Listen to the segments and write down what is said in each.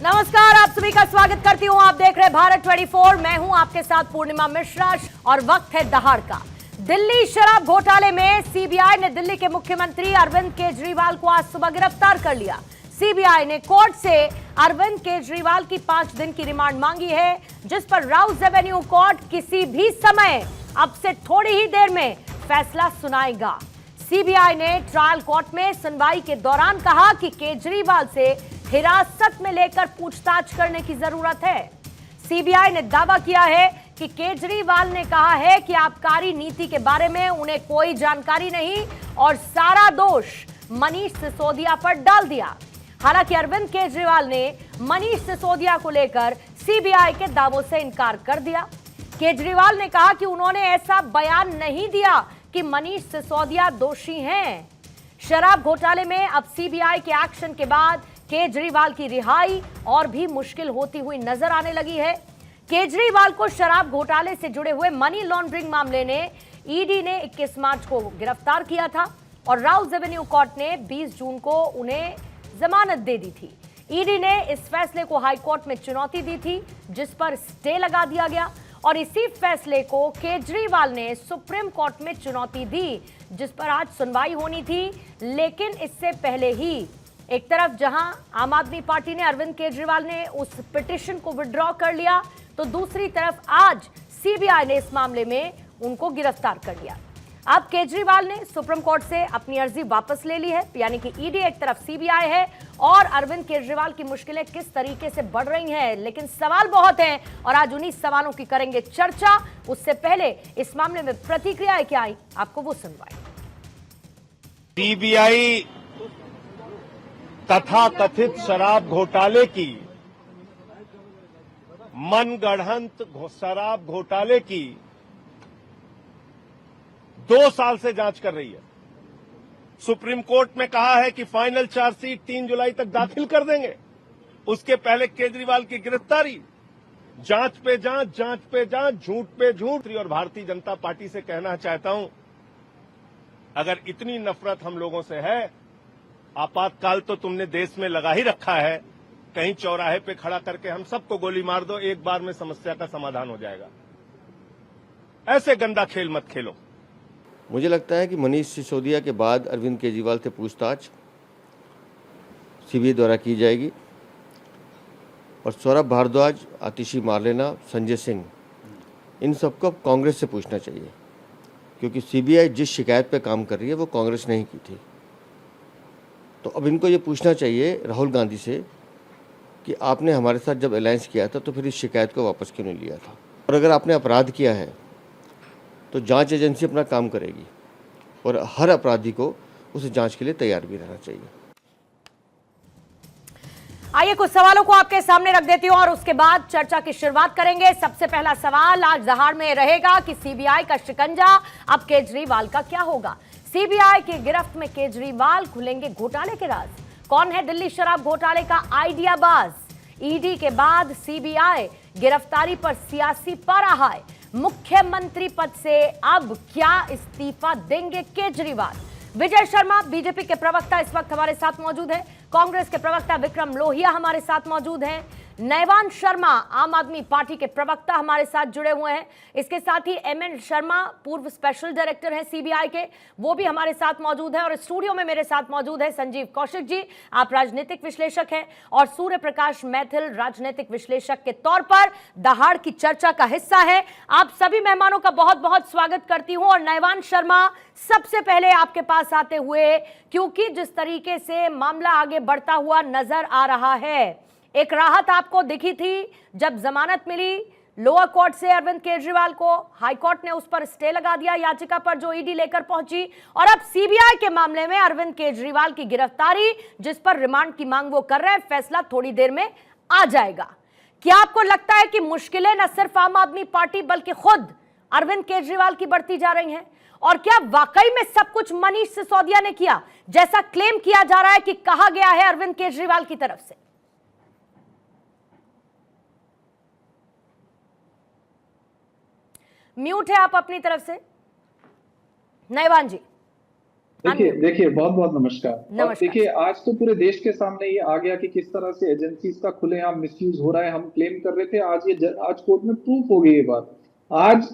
नमस्कार, आप सभी का स्वागत करती हूं। आप देख रहे हैं भारत 24। मैं हूं आपके साथ पूर्णिमा मिश्रा और वक्त है दहाड़ का। दिल्ली शराब घोटाले में सीबीआई ने दिल्ली के मुख्यमंत्री अरविंद केजरीवाल को आज सुबह गिरफ्तार कर लिया। सीबीआई ने कोर्ट से अरविंद केजरीवाल की 5 दिन की रिमांड मांगी है, जिस पर राउज एवेन्यू कोर्ट किसी भी समय अब से थोड़ी ही देर में फैसला सुनाएगा। सीबीआई ने ट्रायल कोर्ट में सुनवाई के दौरान कहा कि केजरीवाल से हिरासत में लेकर पूछताछ करने की जरूरत है। सीबीआई ने दावा किया है कि केजरीवाल ने कहा है कि आबकारी नीति के बारे में उन्हें कोई जानकारी नहीं और सारा दोष मनीष सिसोदिया पर डाल दिया। हालांकि अरविंद केजरीवाल ने मनीष सिसोदिया को लेकर सीबीआई के दावों से इनकार कर दिया। केजरीवाल ने कहा कि उन्होंने ऐसा बयान नहीं दिया कि मनीष सिसोदिया दोषी हैं। शराब घोटाले में अब सीबीआई के एक्शन के बाद केजरीवाल की रिहाई और भी मुश्किल होती हुई नजर आने लगी है। केजरीवाल को शराब घोटाले से जुड़े हुए मनी लॉन्ड्रिंग मामले ने ईडी ने 21 मार्च को गिरफ्तार किया था और राउज एवेन्यू कोर्ट ने 20 जून को उन्हें जमानत दे दी थी। ईडी ने इस फैसले को हाई कोर्ट में चुनौती दी थी, जिस पर स्टे लगा दिया गया और इसी फैसले को केजरीवाल ने सुप्रीम कोर्ट में चुनौती दी, जिस पर आज सुनवाई होनी थी। लेकिन इससे पहले ही एक तरफ जहां आम आदमी पार्टी ने अरविंद केजरीवाल ने उस पिटीशन को विड्रॉ कर लिया, तो दूसरी तरफ आज सीबीआई ने इस मामले में उनको गिरफ्तार कर लिया। अब केजरीवाल ने सुप्रीम कोर्ट से अपनी अर्जी वापस ले ली है, यानी कि ईडी एक तरफ सीबीआई है और अरविंद केजरीवाल की मुश्किलें किस तरीके से बढ़ रही हैं। लेकिन सवाल बहुत हैं और आज उन्हीं सवालों की करेंगे चर्चा। उससे पहले इस मामले में प्रतिक्रियाएं क्या आई, आपको वो सुनवाएं। सीबीआई तथा कथित शराब घोटाले की मनगढ़ंत शराब घोटाले की 2 साल से जांच कर रही है। सुप्रीम कोर्ट में कहा है कि फाइनल चार्जशीट 3 जुलाई तक दाखिल कर देंगे। उसके पहले केजरीवाल की गिरफ्तारी, जांच पे जांच, जांच पे जांच, झूठ पे झूठ। और भारतीय जनता पार्टी से कहना चाहता हूं, अगर इतनी नफरत हम लोगों से है, आपातकाल तो तुमने देश में लगा ही रखा है। कहीं चौराहे पे खड़ा करके हम सबको गोली मार दो, एक बार में समस्या का समाधान हो जाएगा। ऐसे गंदा खेल मत खेलो। मुझे लगता है कि मनीष सिसोदिया के बाद अरविंद केजरीवाल से पूछताछ सीबीआई द्वारा की जाएगी और सौरभ भारद्वाज, आतिशी मारलेना, संजय सिंह, इन सबको अब कांग्रेस से पूछना चाहिए, क्योंकि सीबीआई जिस शिकायत पे काम कर रही है वो कांग्रेस ने ही की थी। तो अब इनको ये पूछना चाहिए राहुल गांधी से कि आपने हमारे साथ जब अलायंस किया था तो फिर इस शिकायत को वापस क्यों नहीं लिया था, और अगर आपने अपराध किया है तो जांच एजेंसी अपना काम करेगी और हर अपराधी को उस जांच के लिए तैयार भी रहना चाहिए। आइए कुछ सवालों को आपके सामने रख देती हूं और उसके बाद चर्चा की शुरुआत करेंगे। सबसे पहला सवाल आज दहाड़ में रहेगा कि सीबीआई का शिकंजा अब केजरीवाल का क्या होगा। सीबीआई की गिरफ्त में केजरीवाल, खुलेंगे घोटाले के राज। कौन है दिल्ली शराब घोटाले का आइडियाबाज? ईडी के बाद सीबीआई गिरफ्तारी पर सियासी पारा हाय। मुख्यमंत्री पद से अब क्या इस्तीफा देंगे केजरीवाल? विजय शर्मा बीजेपी के प्रवक्ता इस वक्त हमारे साथ मौजूद हैं। कांग्रेस के प्रवक्ता विक्रम लोहिया हमारे साथ मौजूद हैं। नैवान शर्मा आम आदमी पार्टी के प्रवक्ता हमारे साथ जुड़े हुए हैं। इसके साथ ही एमएन शर्मा पूर्व स्पेशल डायरेक्टर हैं सीबीआई के, वो भी हमारे साथ मौजूद है। और स्टूडियो में मेरे साथ मौजूद है संजीव कौशिक जी, आप राजनीतिक विश्लेषक हैं, और सूर्य प्रकाश मैथिल राजनीतिक विश्लेषक के तौर पर दहाड़ की चर्चा का हिस्सा है। आप सभी मेहमानों का बहुत बहुत स्वागत करती हूं। और नैवान शर्मा, सबसे पहले आपके पास आते हुए, क्योंकि जिस तरीके से मामला आगे बढ़ता हुआ नजर आ रहा है, एक राहत आपको दिखी थी जब जमानत मिली लोअर कोर्ट से अरविंद केजरीवाल को, हाई कोर्ट ने उस पर स्टे लगा दिया याचिका पर जो ईडी लेकर पहुंची, और अब सीबीआई के मामले में अरविंद केजरीवाल की गिरफ्तारी, जिस पर रिमांड की मांग वो कर रहे हैं, फैसला थोड़ी देर में आ जाएगा। क्या आपको लगता है कि मुश्किलें न सिर्फ आम आदमी पार्टी बल्कि खुद अरविंद केजरीवाल की बढ़ती जा रही हैं? और क्या वाकई में सब कुछ मनीष सिसोदिया ने किया, जैसा क्लेम किया जा रहा है कि कहा गया है अरविंद केजरीवाल की तरफ से? म्यूट है आप अपनी तरफ से, नैवान जी। देखिए बहुत बहुत नमस्कार। और नमस्कार। देखिए आज तो पूरे देश के सामने ये आ गया कि किस तरह से एजेंसीज का खुलेआम मिसयूज हो रहा है। हम क्लेम कर रहे थे, आज कोर्ट में प्रूफ हो गई ये बात।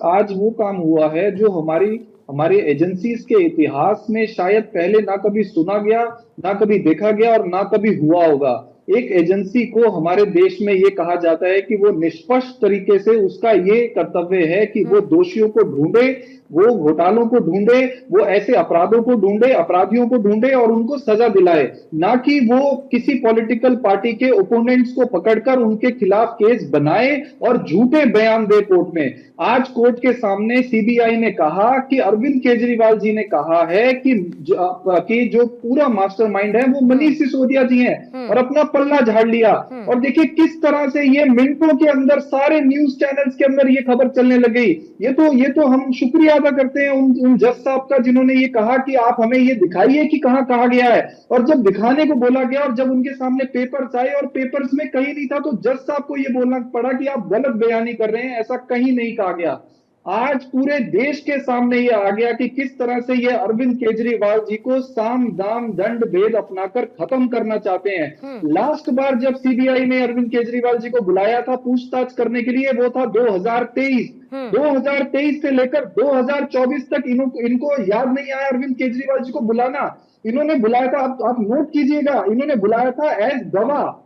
आज वो काम हुआ है जो हमारी एजेंसीज के इतिहास में शायद पहले ना कभी सुना गया, ना कभी देखा गया और ना कभी हुआ होगा। एक एजेंसी को हमारे देश में ये कहा जाता है कि वो निष्पक्ष तरीके से, उसका ये कर्तव्य है कि वो दोषियों को ढूंढे, वो घोटालों को ढूंढे, वो ऐसे अपराधों को ढूंढे, अपराधियों को ढूंढे और उनको सजा दिलाए, ना कि वो किसी पॉलिटिकल पार्टी के ओपोनेंट्स को पकड़कर उनके खिलाफ केस बनाए और झूठे बयान दे कोर्ट में। आज कोर्ट के सामने सीबीआई ने कहा कि अरविंद केजरीवाल जी ने कहा है कि जो पूरा मास्टरमाइंड है वो मनीष सिसोदिया जी हैं और अपना पल्ला झाड़ लिया। और देखिए किस तरह से ये मिनटों के अंदर सारे न्यूज चैनल्स के अंदर ये खबर चलने लग गई। ये तो हम शुक्रिया अदा करते हैं उन जज साहब का जिन्होंने ये कहा कि आप हमें ये दिखाइए कि कहां कहा गया है। और जब दिखाने को बोला गया और जब उनके सामने पेपर्स आए और पेपर्स में कहीं नहीं था, तो जज साहब को ये बोलना पड़ा कि आप गलत बयानी कर रहे हैं, ऐसा कहीं नहीं कहा गया। आज पूरे देश के सामने ये आ गया कि किस तरह से ये अरविंद केजरीवाल जी को साम दाम दंड भेद अपनाकर खत्म करना चाहते हैं। लास्ट बार जब सीबीआई ने अरविंद केजरीवाल जी को बुलाया था पूछताछ करने के लिए, वो था 2023। 2023 से लेकर 2024 तक इनको याद नहीं आया अरविंद केजरीवाल जी को बुलाना। इन्होंने बुलाया था, आप नोट कीजिएगा, इन्होंने बुलाया था एज गवाह,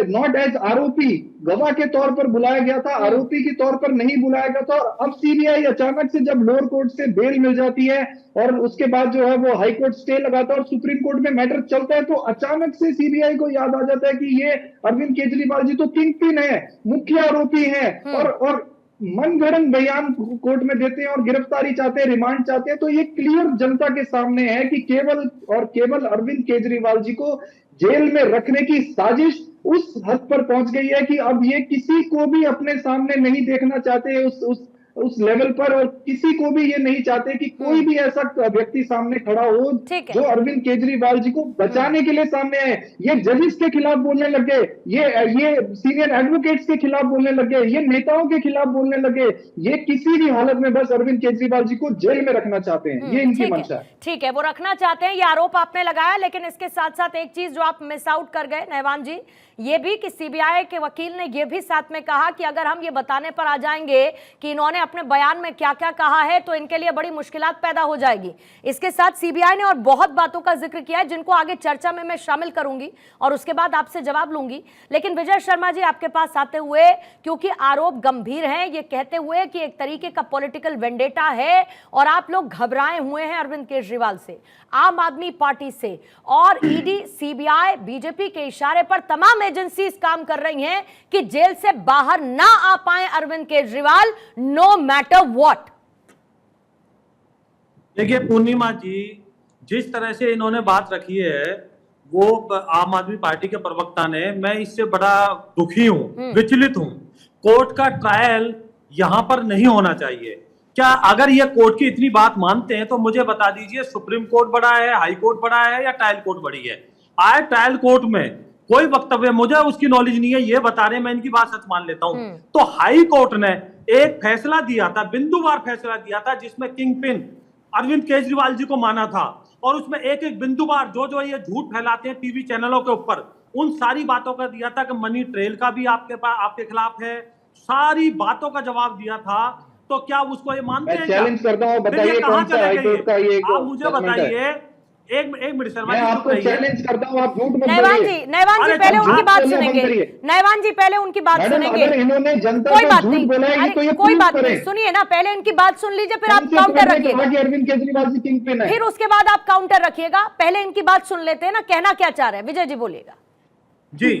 नॉट एज आरोपी। गवाह के तौर पर बुलाया गया था, आरोपी के तौर पर नहीं बुलाया गया था। और अब सीबीआई अचानक से जब लोअर कोर्ट से बेल मिल जाती है और उसके बाद जो है वो हाई कोर्ट स्टे लगाता है और सुप्रीम कोर्ट में मैटर चलता है, तो अचानक से सीबीआई को याद आ जाता है कि ये अरविंद केजरीवाल जी तो किंग पिन है, मुख्य आरोपी है और मनगढ़ंत बयान कोर्ट में देते हैं और गिरफ्तारी चाहते हैं, रिमांड चाहते हैं। तो ये क्लियर जनता के सामने है कि केवल अरविंद केजरीवाल जी को जेल में रखने की साजिश उस हद पर पहुंच गई है कि अब ये किसी को भी अपने सामने नहीं देखना चाहते उस लेवल पर, और किसी को भी ये नहीं चाहते कि कोई भी ऐसा व्यक्ति सामने खड़ा हो जो अरविंद केजरीवाल जी को बचाने के लिए सामने आए। ये जजेस के खिलाफ बोलने लग गए, ये सीनियर एडवोकेट्स के खिलाफ बोलने लग गए, ये नेताओं के खिलाफ बोलने लगे। ये किसी भी हालत में बस अरविंद केजरीवाल जी को जेल में रखना चाहते हैं, ये इनकी मंशा है। ठीक है, वो रखना चाहते हैं, ये आरोप आपने लगाया। लेकिन इसके साथ साथ एक चीज जो आप मिस आउट कर गए नहवान जी, ये भी कि सीबीआई के वकील ने ये भी साथ में कहा कि अगर हम ये बताने पर आ जाएंगे कि इन्होंने अपने बयान में क्या क्या कहा है तो इनके लिए बड़ी मुश्किलात पैदा हो जाएगी। इसके साथ सीबीआई ने और बहुत बातों का जिक्र किया है जिनको आगे चर्चा में मैं शामिल करूंगी और उसके बाद आपसे जवाब लूंगी। लेकिन विजय शर्मा जी आपके पास आते हुए, क्योंकि आरोप गंभीर हैं, ये कहते हुए कि एक तरीके का पॉलिटिकल वेंडेटा है और आप लोग घबराए हुए हैं अरविंद केजरीवाल से, आम आदमी पार्टी से, और ईडी, सीबीआई, बीजेपी के इशारे पर तमाम एजेंसीज काम कर रही हैं कि जेल से बाहर ना आ पाए Arvind Kejriwal, no matter what. देखिए पूर्णिमा जी, जिस तरह से इन्होंने बात रखी है वो आम आदमी पार्टी के प्रवक्ता ने, मैं इससे बड़ा दुखी हूं, विचलित हूं। कोर्ट का ट्रायल यहां पर नहीं होना चाहिए। क्या अगर ये कोर्ट की इतनी बात मानते हैं तो मुझे बता दीजिए, सुप्रीम कोर्ट बड़ा है, हाई कोर्ट बड़ा है या ट्रायल कोर्ट बड़ी है? आए ट्रायल कोर्ट में कोई वक्तव्य, मुझे उसकी नॉलेज नहीं है, ये बता रहे, मैं इनकी बात सच मान लेता हूं। तो हाई कोर्ट ने एक फैसला दिया था, बिंदुवार फैसला दिया था, जिसमें किंग पिन अरविंद केजरीवाल जी को माना था और उसमें एक एक बिंदुवार जो ये झूठ फैलाते हैं टीवी चैनलों के ऊपर, उन सारी बातों का दिया था कि मनी ट्रेल का भी आपके खिलाफ है, सारी बातों का जवाब दिया था। तो क्या उसको ये मानते हैं? चैलेंज करता हूं, बताइए कौन सा हाई कोर्ट का ये, आप मुझे बताइए। एक मिनट शर्मा जी, मैं आपको चैलेंज करता हूं, आप झूठ मत बोलिए। नहवान जी पहले उनकी बात सुनेंगे। नहवान जी पहले उनकी बात सुनेंगे। इन्होंने जनता कोई को बात झूठ नहीं, बोला है तो ये कोई बात करें। नहीं, सुनिए ना, पहले इनकी बात सुन लीजिए, फिर आप काउंटर रखिएगा। अरविंद केजरीवाल जी किंग पिन है, फिर उसके बाद आप काउंटर रखिएगा। पहले इनकी बात सुन लेते हैं ना, कहना क्या चाह रहे हैं। विजय जी बोलिएगा। जी,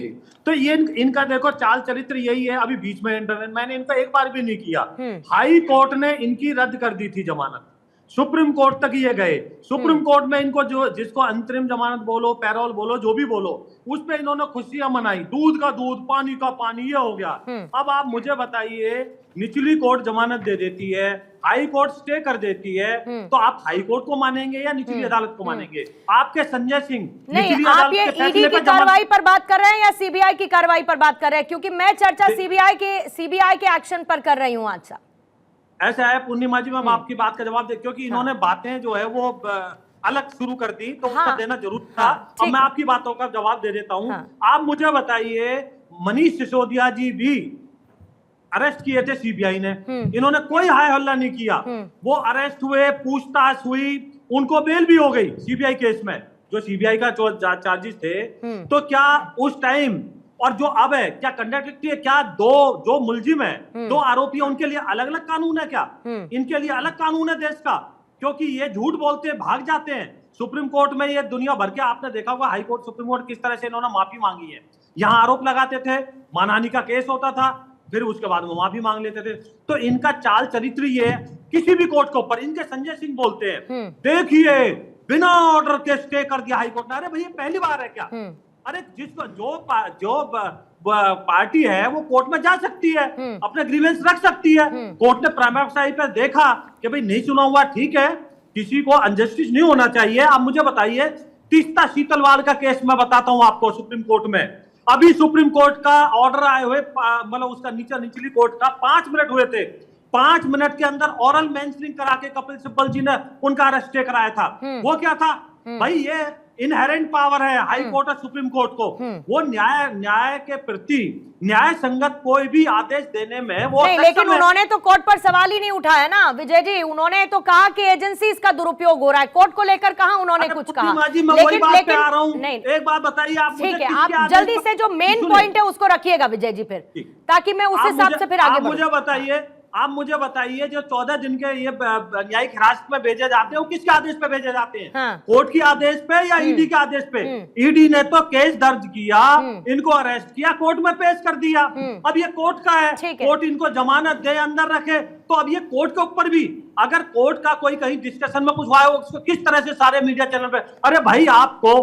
तो ये इनका देखो चाल चरित्र यही है। अभी बीच में इंटरनेट मैंने इनका एक बार भी नहीं किया। हाई कोर्ट ने इनकी रद्द कर दी थी जमानत, सुप्रीम कोर्ट तक ये गए। सुप्रीम कोर्ट में इनको जिसको अंतरिम जमानत बोलो, पैरोल बोलो, जो भी बोलो, उस पे इन्होंने खुशियां मनाई, दूध का दूध, पानी का पानी, ये हो गया। अब आप मुझे बताइए, निचली कोर्ट जमानत दे देती है, हाई कोर्ट स्टे कर देती है, तो आप हाई कोर्ट को मानेंगे या निचली अदालत को मानेंगे? आपके संजय सिंह नहीं, आप ये ईडी की कार्रवाई पर बात कर रहे हैं या सीबीआई की कार्रवाई पर बात कर रहे हैं? क्योंकि मैं चर्चा सीबीआई के एक्शन पर कर रही हूं। अच्छा, ऐसा है पूर्णिमा जी, मैं आपकी बात का जवाब दे, क्योंकि इन्होंने बातें जो है वो अलग शुरू कर दी तो हाँ, उसका देना जरूर था। हाँ, अब मैं आपकी बातों का जवाब दे देता हूं। हाँ, आप मुझे बताइए, मनीष सिसोदिया जी भी अरेस्ट किए थे सीबीआई ने, इन्होंने कोई हाय हल्ला नहीं किया। वो अरेस्ट हुए, पूछताछ हुई, उनको बेल भी हो गई सीबीआई केस में, जो सीबीआई का जो चार्जेस थे। तो क्या उस टाइम और जो अब है, क्या कंडक्टिविटी है? क्या दो जो मुलजिम है, दो आरोपी है, उनके लिए अलग अलग कानून है क्या? इनके लिए अलग कानून है देश का? क्योंकि ये झूठ बोलते हैं, भाग जाते हैं सुप्रीम कोर्ट में। ये दुनिया भर के आपने देखा होगा हाई कोर्ट, सुप्रीम कोर्ट किस तरह से इन्होंने माफी मांगी है। यहाँ आरोप लगाते थे, मानहानि का केस होता था, फिर उसके बाद वो माफी मांग लेते थे। तो इनका चाल चरित्र ये है, किसी भी कोर्ट के ऊपर इनके संजय सिंह बोलते हैं, देखिए बिना ऑर्डर के स्टे कर दिया हाई कोर्ट ने। अरे भैया पहली बार है क्या? अरे जिसको जो पार्टी है वो कोर्ट में जा सकती है, अपने ग्रीवेंस रख सकती है। कोर्ट ने प्राइमा फेसाई पे देखा कि भाई नहीं सुना हुआ, ठीक है, किसी को अनजस्टिस नहीं होना चाहिए। आप मुझे बताइए, तीस्ता शीतलवाल का केस मैं बताता हूं आपको, सुप्रीम कोर्ट में अभी सुप्रीम कोर्ट का ऑर्डर आए हुए, मतलब उसका निचली कोर्ट का 5 मिनट हुए थे। 5 मिनट के अंदर ऑरल मेंशनिंग करा के कपिल सिब्बल जी ने उनका अरेस्ट कराया था। वो क्या था भाई? ये इनहेरेंट पावर है हाई कोर्ट और सुप्रीम कोर्ट को। वो न्याय के प्रति न्याय संगत कोई भी आदेश देने में वो नहीं, लेकिन उन्होंने तो कोर्ट पर सवाल ही नहीं उठाया ना विजय जी। उन्होंने तो कहा कि एजेंसीज का दुरुपयोग हो रहा है, कोर्ट को लेकर कहा उन्होंने कुछ कहा। लेकिन एक बात बताइए आप, ठीक है, आप जल्दी से जो मेन पॉइंट है उसको रखिएगा विजय जी, फिर ताकि मैं उस हिसाब से फिर आगे बढ़ूं। आप मुझे बताइए, जो 14 दिन के ये न्यायिक हिरासत में भेजे जाते हैं, वो किसके आदेश पे भेजे जाते हैं? हाँ। कोर्ट के आदेश पे या ईडी के आदेश पे? ईडी ने तो केस दर्ज किया, इनको अरेस्ट किया, कोर्ट में पेश कर दिया। अब ये कोर्ट का है, कोर्ट इनको जमानत दे, अंदर रखे। तो अब ये कोर्ट के ऊपर भी अगर कोर्ट का कोई कहीं डिस्कशन में कुछ हुआ है, उसको किस तरह से सारे मीडिया चैनल पे, अरे भाई आपको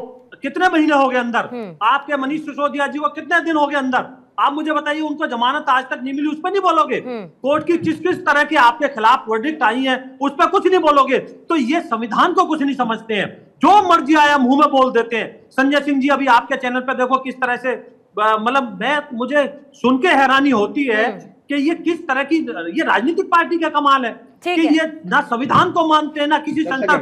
कितने महीने हो गए अंदर? आपके मनीष सिसोदिया जी को कितने दिन हो गए अंदर? आप मुझे बताइए, उनको जमानत आज तक नहीं मिली, उस पर नहीं बोलोगे? कोर्ट की किस किस तरह की आपके खिलाफ वर्डिक्ट आई है, उस पर कुछ नहीं बोलोगे? तो ये संविधान को कुछ नहीं समझते हैं, जो मर्जी आया मुंह में बोल देते हैं। संजय सिंह जी अभी आपके चैनल पे देखो किस तरह से, मतलब मुझे सुन के हैरानी होती है कि ये किस तरह की, ये राजनीतिक पार्टी का कमाल है कि ये ना संविधान को मानते हैं ना किसी संस्था।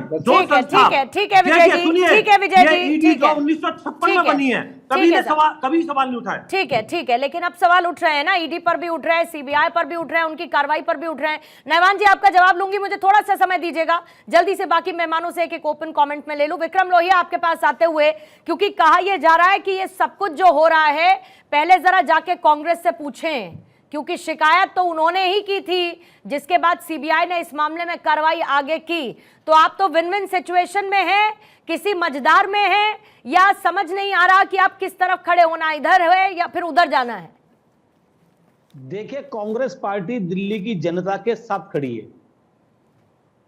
ठीक है विजय जी, ठीक है विजय जी, ठीक है, 1956 में बनी है, कभी सवाल नहीं उठाया। ठीक है, लेकिन अब सवाल उठ रहे हैं ना, ईडी पर भी उठ रहे हैं, सीबीआई पर भी उठ रहे हैं, उनकी कार्रवाई पर भी उठ रहे हैं। नैवान जी आपका जवाब लूंगी, मुझे थोड़ा सा समय दीजिएगा, जल्दी से बाकी मेहमानों से एक ओपन कमेंट में ले लूं। विक्रम लोहिया आपके पास आते हुए, क्योंकि कहा यह जा रहा है कि ये सब कुछ जो हो रहा है पहले जरा जाके कांग्रेस से पूछें, क्योंकि शिकायत तो उन्होंने ही की थी, जिसके बाद सीबीआई ने इस मामले में कार्रवाई आगे की। तो आप तो विन विन सिचुएशन में हैं, किसी मझदार में हैं, या समझ नहीं आ रहा कि आप किस तरफ खड़े होना, इधर है या फिर उधर जाना है? देखिए, कांग्रेस पार्टी दिल्ली की जनता के साथ खड़ी है।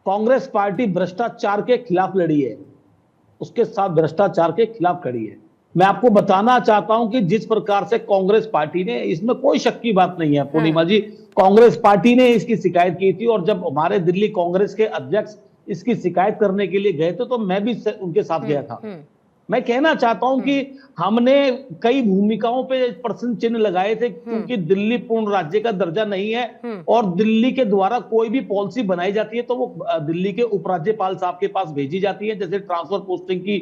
कांग्रेस पार्टी भ्रष्टाचार के खिलाफ लड़ी है, उसके साथ भ्रष्टाचार के खिलाफ खड़ी है। मैं आपको बताना चाहता हूं कि जिस प्रकार से कांग्रेस पार्टी ने, इसमें कोई शक की बात नहीं है पूर्णिमा जी, कांग्रेस पार्टी ने इसकी शिकायत की थी, और जब हमारे दिल्ली कांग्रेस के अध्यक्ष इसकी शिकायत करने के लिए गए थे तो मैं भी उनके साथ गया था। मैं कहना चाहता हूं कि हमने कई भूमिकाओं पे प्रश्न चिन्ह लगाए थे, क्योंकि दिल्ली पूर्ण राज्य का दर्जा नहीं है, और दिल्ली के द्वारा कोई भी पॉलिसी बनाई जाती है तो वो दिल्ली के उपराज्यपाल साहब के पास भेजी जाती है। जैसे ट्रांसफर पोस्टिंग की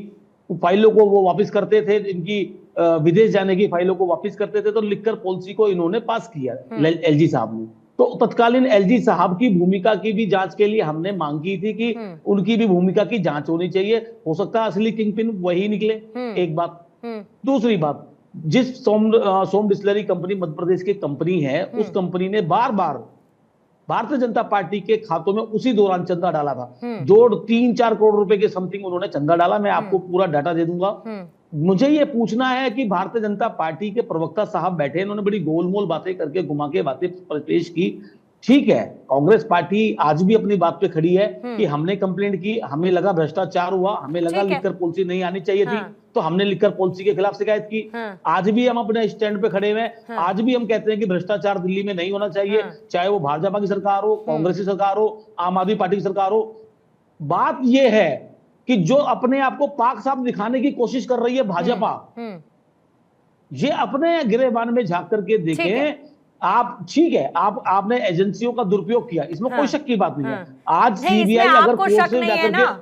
फाइलों को वो वापस करते थे, इनकी विदेश जाने की फाइलों को वापस करते थे, तो लिखकर पॉलिसी को इन्होंने पास किया एलजी साहब ने। तो तत्कालीन एलजी साहब की भूमिका की भी जांच के लिए हमने मांग की थी कि उनकी भी भूमिका की जांच होनी चाहिए। हो सकता है असली किंगपिन वही निकले, एक बात। दूसरी बात, जिस सोम डिस्टिलरी कंपनी मध्य प्रदेश की कंपनी है, उस कंपनी ने बार बार भारतीय जनता पार्टी के खातों में उसी दौरान चंदा डाला था, जो 3-4 करोड़ रुपए के समथिंग उन्होंने चंदा डाला। मैं आपको पूरा डाटा दे दूंगा। मुझे ये पूछना है कि भारतीय जनता पार्टी के प्रवक्ता साहब बैठे, इन्होंने बड़ी गोलमोल बातें करके, घुमा के बातें पेश की। ठीक है, कांग्रेस पार्टी आज भी अपनी बात पे खड़ी है कि हमने कंप्लेंट की, हमें लगा भ्रष्टाचार हुआ, हमें लगा लिखकर पॉलिसी नहीं आनी चाहिए थी, तो हमने लिखकर पॉलिसी के खिलाफ शिकायत की। आज भी हम अपने स्टैंड पे खड़े हुए हैं, आज भी हम कहते हैं कि भ्रष्टाचार दिल्ली में नहीं होना चाहिए, चाहे वो भाजपा की सरकार हो, कांग्रेस की सरकार हो, आम आदमी पार्टी की सरकार हो। बात यह है कि जो अपने आप को पाक साफ दिखाने की कोशिश कर रही है भाजपा, ये अपने गिरेबान में झांक करके देखें। आप ठीक है, आपने एजेंसियों का दुरुपयोग किया, इसमें कोई शक की बात नहीं है। आज सीबीआई अगर आपको शक नहीं है ना,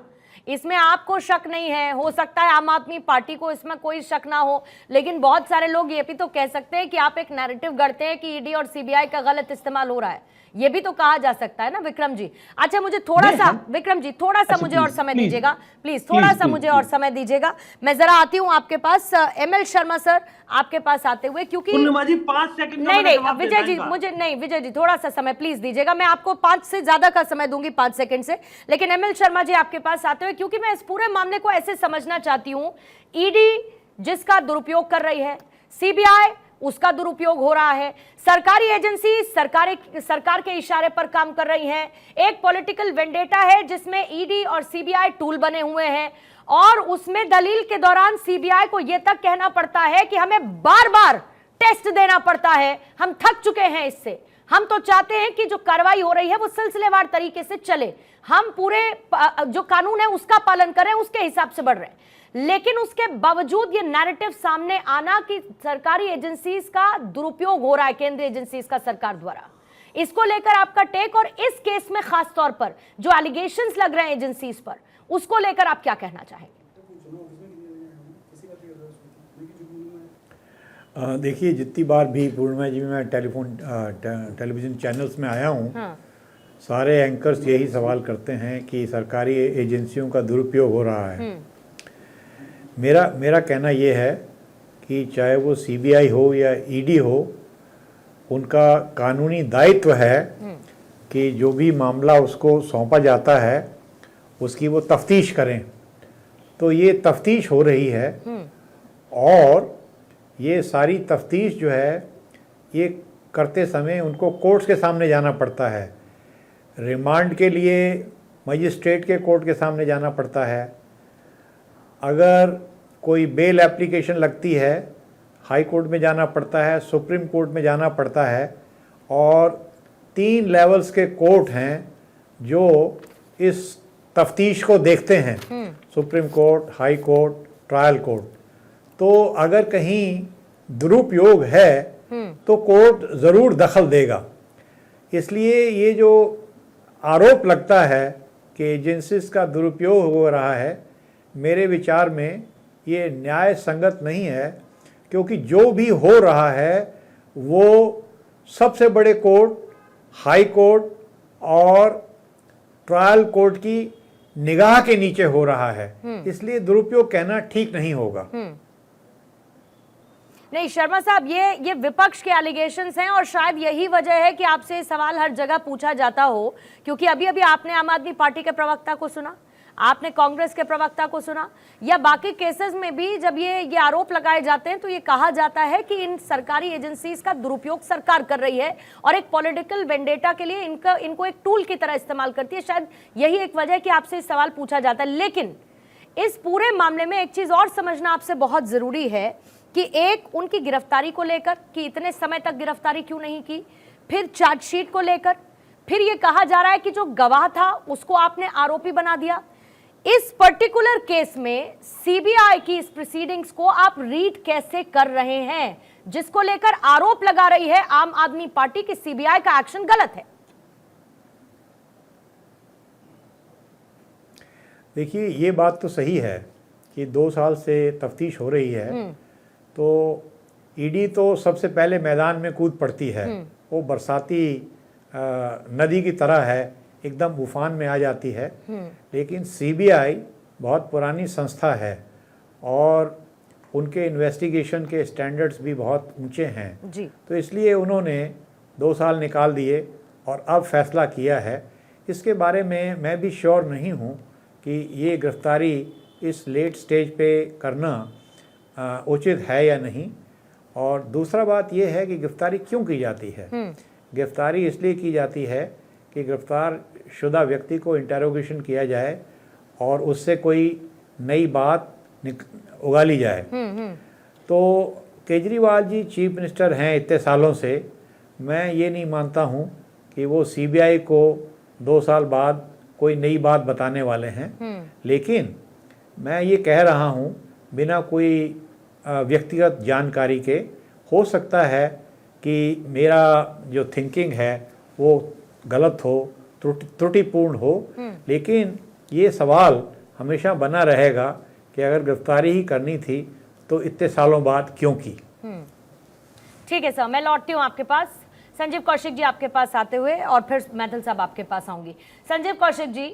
इसमें आपको शक नहीं है, हो सकता है आम आदमी पार्टी को इसमें कोई शक ना हो, लेकिन बहुत सारे लोग ये भी तो कह सकते हैं कि आप एक नैरेटिव गढ़ते हैं कि ईडी और सीबीआई का गलत इस्तेमाल हो रहा है, ये भी तो कहा जा सकता है ना विक्रम जी। अच्छा मुझे थोड़ा सा विक्रम जी थोड़ा सा मुझे और समय दीजिएगा प्लीज, थोड़ा सा मुझे और समय दीजिएगा। मैं जरा आती हूं आपके पास, एमएल शर्मा सर आपके पास आते हुए, क्योंकि पूर्णिमा जी 5 सेकंड नहीं विजय जी मुझे नहीं, विजय जी थोड़ा सा समय प्लीज दीजिएगा, मैं आपको 5 से ज्यादा का समय दूंगी, 5 सेकंड से, लेकिन एमएल शर्मा जी आपके पास आते हुए, क्योंकि मैं इस पूरे मामले को ऐसे समझना चाहती हूं, ईडी जिसका दुरुपयोग कर रही है, सीबीआई उसका दुरुपयोग हो रहा है, सरकारी एजेंसी सरकार के इशारे पर काम कर रही हैं, एक पॉलिटिकल वेंडेटा है जिसमें ईडी और सीबीआई टूल बने हुए हैं, और उसमें दलील के दौरान सीबीआई को यह तक कहना पड़ता है कि हमें बार बार टेस्ट देना पड़ता है, हम थक चुके हैं इससे, हम तो चाहते हैं कि जो कार्रवाई हो रही है वो सिलसिलेवार तरीके से चले, हम पूरे जो कानून है उसका पालन करें, उसके हिसाब से बढ़ रहे हैं। लेकिन उसके बावजूद ये नैरेटिव सामने आना कि सरकारी एजेंसीज का दुरुपयोग हो रहा है, केंद्रीय एजेंसीज का सरकार द्वारा, इसको लेकर आपका टेक, और इस केस में खास तौर पर जो एलिगेशंस लग रहे हैं एजेंसीज पर, उसको लेकर आप क्या कहना चाहेंगे? देखिए, जितनी बार भी पूर्णिमा जी मैं टेलीविजन चैनल्स में आया हूँ, हाँ। सारे एंकर्स यही सवाल करते हैं कि सरकारी एजेंसियों का दुरुपयोग हो रहा है। मेरा कहना ये है कि चाहे वो सीबीआई हो या ईडी हो, उनका कानूनी दायित्व है कि जो भी मामला उसको सौंपा जाता है उसकी वो तफ्तीश करें। तो ये तफ्तीश हो रही है, और ये सारी तफ्तीश जो है ये करते समय उनको कोर्ट्स के सामने जाना पड़ता है, रिमांड के लिए मजिस्ट्रेट के कोर्ट के सामने जाना पड़ता है, अगर कोई बेल एप्लीकेशन लगती है हाई कोर्ट में जाना पड़ता है, सुप्रीम कोर्ट में जाना पड़ता है, और 3 लेवल्स के कोर्ट हैं जो इस तफ्तीश को देखते हैं, supreme court, high court, trial court. तो अगर कहीं दुरुपयोग है तो कोर्ट ज़रूर दखल देगा। इसलिए ये जो आरोप लगता है कि एजेंसीज का दुरुपयोग हो रहा है, मेरे विचार में ये न्याय संगत नहीं है, क्योंकि जो भी हो रहा है वो सबसे बड़े कोर्ट, हाई कोर्ट और ट्रायल कोर्ट की निगाह के नीचे हो रहा है, इसलिए दुरुपयोग कहना ठीक नहीं होगा। नहीं शर्मा साहब, ये विपक्ष के एलिगेशंस हैं, और शायद यही वजह है कि आपसे ये सवाल हर जगह पूछा जाता हो, क्योंकि अभी अभी आपने आम आदमी पार्टी के प्रवक्ता को सुना, आपने कांग्रेस के प्रवक्ता को सुना, या बाकी केसेस में भी जब ये आरोप लगाए जाते हैं तो ये कहा जाता है कि इन सरकारी एजेंसीज का दुरुपयोग सरकार कर रही है और एक पॉलिटिकल वेंडेटा के लिए इनको एक टूल की तरह इस्तेमाल करती है। शायद यही एक वजह है कि आपसे सवाल पूछा जाता है। लेकिन इस पूरे मामले में एक चीज और समझना आपसे बहुत जरूरी है कि एक उनकी गिरफ्तारी को लेकर कि इतने समय तक गिरफ्तारी क्यों नहीं की, फिर चार्जशीट को लेकर, फिर ये कहा जा रहा है कि जो गवाह था उसको आपने आरोपी बना दिया। इस पर्टिकुलर केस में सीबीआई की इस प्रोसीडिंग्स को आप रीड कैसे कर रहे हैं, जिसको लेकर आरोप लगा रही है आम आदमी पार्टी की सीबीआई का एक्शन गलत है? देखिए, ये बात तो सही है कि 2 साल से तफ्तीश हो रही है, तो ईडी तो सबसे पहले मैदान में कूद पड़ती है, वो बरसाती नदी की तरह है, एकदम उफान में आ जाती है। लेकिन सीबीआई बहुत पुरानी संस्था है और उनके इन्वेस्टिगेशन के स्टैंडर्ड्स भी बहुत ऊंचे हैं जी। तो इसलिए उन्होंने 2 साल निकाल दिए और अब फैसला किया है। इसके बारे में मैं भी श्योर नहीं हूँ कि ये गिरफ्तारी इस लेट स्टेज पे करना उचित है या नहीं। और दूसरा बात यह है कि गिरफ्तारी क्यों की जाती है। गिरफ्तारी इसलिए की जाती है कि गिरफ्तार शुदा व्यक्ति को इंटेरोगेशन किया जाए और उससे कोई नई बात उगाली जाए। तो केजरीवाल जी चीफ मिनिस्टर हैं इतने सालों से, मैं ये नहीं मानता हूँ कि वो सीबीआई को 2 साल बाद कोई नई बात बताने वाले हैं। लेकिन मैं ये कह रहा हूँ बिना कोई व्यक्तिगत जानकारी के, हो सकता है कि मेरा जो थिंकिंग है वो गलत हो, त्रुटिपूर्ण हो, लेकिन ये सवाल हमेशा बना रहेगा कि अगर गिरफ्तारी ही करनी थी तो इतने सालों बाद क्यों की। ठीक है सर, मैं लौटती हूँ आपके पास। संजीव कौशिक जी आपके पास आते हुए, और फिर मैथिल साहब आपके पास आऊंगी। संजीव कौशिक जी,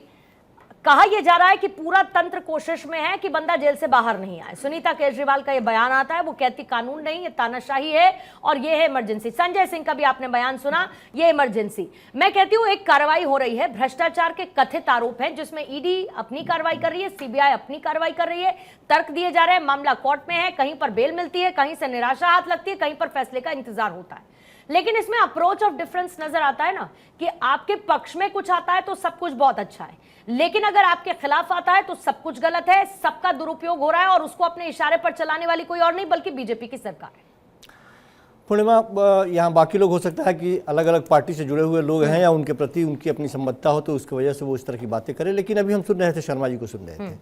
कहा यह जा रहा है कि पूरा तंत्र कोशिश में है कि बंदा जेल से बाहर नहीं आए। सुनीता केजरीवाल का ये बयान आता है, वो कहती कानून नहीं, ये तानाशाही है और ये है इमरजेंसी। संजय सिंह का भी आपने बयान सुना, ये इमरजेंसी। मैं कहती हूं एक कार्रवाई हो रही है, भ्रष्टाचार के कथित आरोप हैं जिसमें ईडी अपनी कार्रवाई कर रही है, सीबीआई अपनी कार्रवाई कर रही है, तर्क दिए जा रहे हैं, मामला कोर्ट में है, कहीं पर बेल मिलती है, कहीं से निराशा हाथ लगती है, कहीं पर फैसले का इंतजार होता है। लेकिन इसमें अप्रोच ऑफ डिफरेंस नजर आता है ना, कि आपके पक्ष में कुछ आता है तो सब कुछ बहुत अच्छा है, लेकिन अगर आपके खिलाफ आता है तो सब कुछ गलत है, सबका दुरुपयोग हो रहा है और उसको अपने इशारे पर चलाने वाली कोई और नहीं बल्कि बीजेपी की सरकार है। पूर्णिमा, यहाँ बाकी लोग हो सकता है कि अलग अलग पार्टी से जुड़े हुए लोग हैं या उनके प्रति उनकी अपनी सम्मतता हो तो उसकी वजह से वो इस तरह की बातें करें, लेकिन अभी हम सुन रहे थे, शर्मा जी को सुन रहे थे,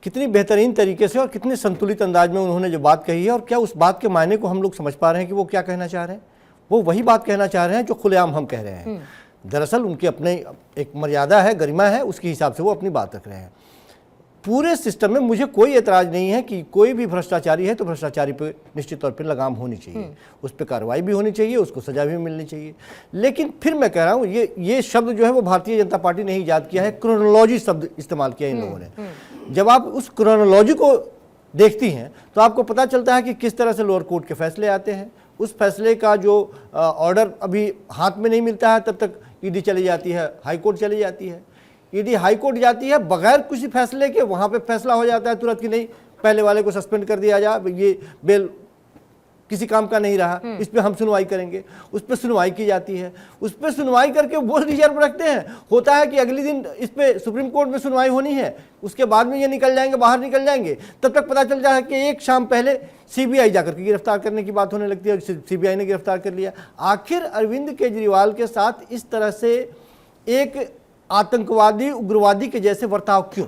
कितनी बेहतरीन तरीके से और कितने संतुलित अंदाज में उन्होंने जो बात कही है, और क्या उस बात के मायने को हम लोग समझ पा रहे हैं कि वो क्या कहना चाह रहे हैं। वो वही बात कहना चाह रहे हैं जो खुलेआम हम कह रहे हैं। दरअसल उनके अपने एक मर्यादा है, गरिमा है, उसके हिसाब से वो अपनी बात रख रहे हैं। पूरे सिस्टम में मुझे कोई एतराज नहीं है कि कोई भी भ्रष्टाचारी है तो भ्रष्टाचारी पे निश्चित तौर पे लगाम होनी चाहिए, उस पर कार्रवाई भी होनी चाहिए, उसको सजा भी मिलनी चाहिए। लेकिन फिर मैं कह रहा हूँ ये शब्द जो है वो भारतीय जनता पार्टी ने ही ईजाद किया है, क्रोनोलॉजी शब्द इस्तेमाल किया इन लोगों ने। जब आप उस क्रोनोलॉजी को देखती हैं तो आपको पता चलता है कि किस तरह से लोअर कोर्ट के फैसले आते हैं। उस फैसले का जो ऑर्डर अभी हाथ में नहीं मिलता है तब तक ईडी चली जाती है, हाई कोर्ट चली जाती है, ईडी हाई कोर्ट जाती है, बगैर किसी फैसले के वहाँ पे फैसला हो जाता है तुरंत कि नहीं, पहले वाले को सस्पेंड कर दिया जाए, ये बेल किसी काम का नहीं रहा, इस पे हम सुनवाई करेंगे। उस पर सुनवाई की जाती है, उस पर सुनवाई करके वो रिजर्व रखते हैं। होता है कि अगले दिन इस पे सुप्रीम कोर्ट में सुनवाई होनी है, उसके बाद में ये निकल जाएंगे, बाहर निकल जाएंगे, तब तक पता चल जाए कि एक शाम पहले सीबीआई जाकर के गिरफ्तार करने की बात होने लगती है, सीबीआई ने गिरफ्तार कर लिया। आखिर अरविंद केजरीवाल के साथ इस तरह से एक आतंकवादी, उग्रवादी के जैसे बर्ताव क्यों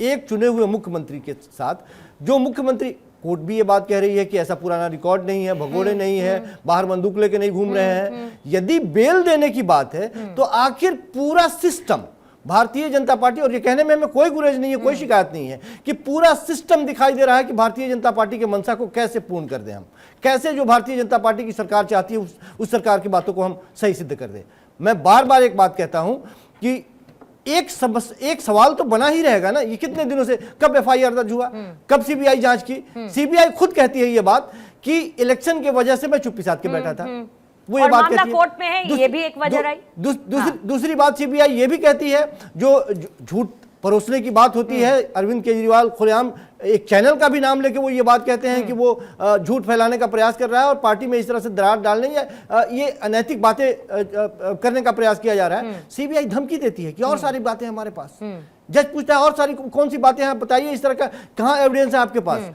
एक चुने हुए मुख्यमंत्री के साथ, जो मुख्यमंत्री, कोर्ट भी ये बात कह रही है कि ऐसा पुराना रिकॉर्ड नहीं है, भगोड़े नहीं है, बाहर बंदूक लेके नहीं घूम रहे हैं। यदि बेल देने की बात है तो आखिर पूरा सिस्टम भारतीय जनता पार्टी, और ये कहने में हमें कोई गुरेज नहीं है, कोई शिकायत नहीं है कि पूरा सिस्टम दिखाई दे रहा है कि भारतीय जनता पार्टी के मंशा को कैसे पूर्ण कर दें हम, कैसे जो भारतीय जनता पार्टी की सरकार चाहती है उस सरकार की बातों को हम सही सिद्ध कर दें। मैं बार बार एक बात कहता हूं कि एक सवाल तो बना ही रहेगा ना, ये कितने दिनों से, कब एफआईआर दर्ज हुआ, कब सीबीआई जांच की। सीबीआई खुद कहती है ये बात कि इलेक्शन की वजह से मैं चुप्पी साध के बैठा था, वो ये बात कहती है। कोर्ट में है, ये भी एक वजह रही। दूसरी बात सीबीआई ये भी कहती है, जो झूठ परोसने की बात होती है, अरविंद केजरीवाल खुलेआम एक चैनल का भी नाम लेके वो ये बात कहते हैं कि वो झूठ फैलाने का प्रयास कर रहा है और पार्टी में इस तरह से दरार डालने या ये अनैतिक बातें करने का प्रयास किया जा रहा है। सीबीआई धमकी देती है कि और सारी बातें हमारे पास, जज पूछता है और सारी कौन सी बातें हैं बताइए, इस तरह का कहां एविडेंस है आपके पास।